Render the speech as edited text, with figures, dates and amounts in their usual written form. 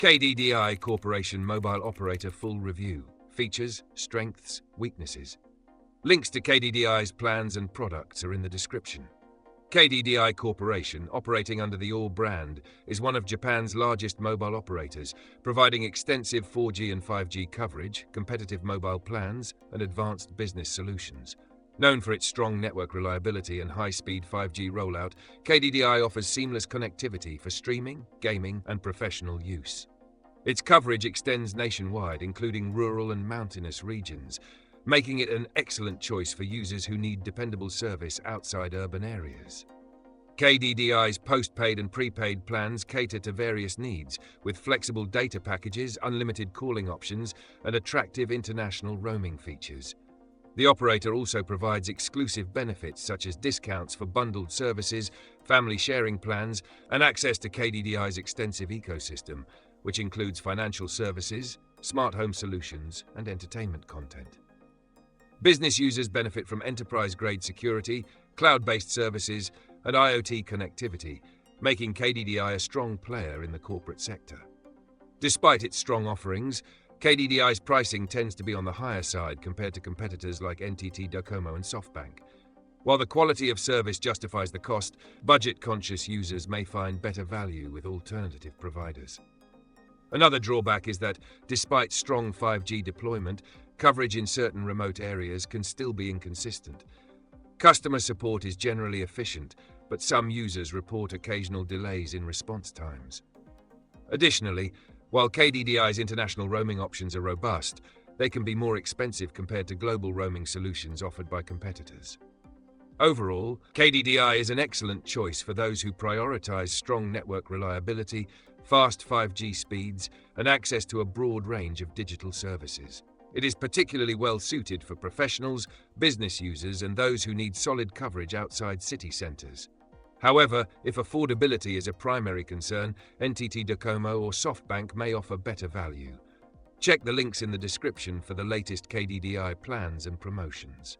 KDDI Corporation Mobile Operator Full Review. Features, strengths, weaknesses. Links to KDDI's plans and products are in the description. KDDI Corporation, operating under the All brand, is one of Japan's largest mobile operators, providing extensive 4G and 5G coverage, competitive mobile plans, and advanced business solutions. Known for its strong network reliability and high-speed 5G rollout, KDDI offers seamless connectivity for streaming, gaming, and professional use. Its coverage extends nationwide, including rural and mountainous regions, making it an excellent choice for users who need dependable service outside urban areas. KDDI's postpaid and prepaid plans cater to various needs, with flexible data packages, unlimited calling options, and attractive international roaming features. The operator also provides exclusive benefits such as discounts for bundled services, family sharing plans, and access to KDDI's extensive ecosystem, which includes financial services, smart home solutions, and entertainment content. Business users benefit from enterprise-grade security, cloud-based services, and IoT connectivity, making KDDI a strong player in the corporate sector. Despite its strong offerings, KDDI's pricing tends to be on the higher side compared to competitors like NTT Docomo and SoftBank. While the quality of service justifies the cost, budget-conscious users may find better value with alternative providers. Another drawback is that, despite strong 5G deployment, coverage in certain remote areas can still be inconsistent. Customer support is generally efficient, but some users report occasional delays in response times. Additionally, while KDDI's international roaming options are robust, they can be more expensive compared to global roaming solutions offered by competitors. Overall, KDDI is an excellent choice for those who prioritize strong network reliability, fast 5G speeds, and access to a broad range of digital services. It is particularly well suited for professionals, business users, and those who need solid coverage outside city centers. However, if affordability is a primary concern, NTT Docomo or SoftBank may offer better value. Check the links in the description for the latest KDDI plans and promotions.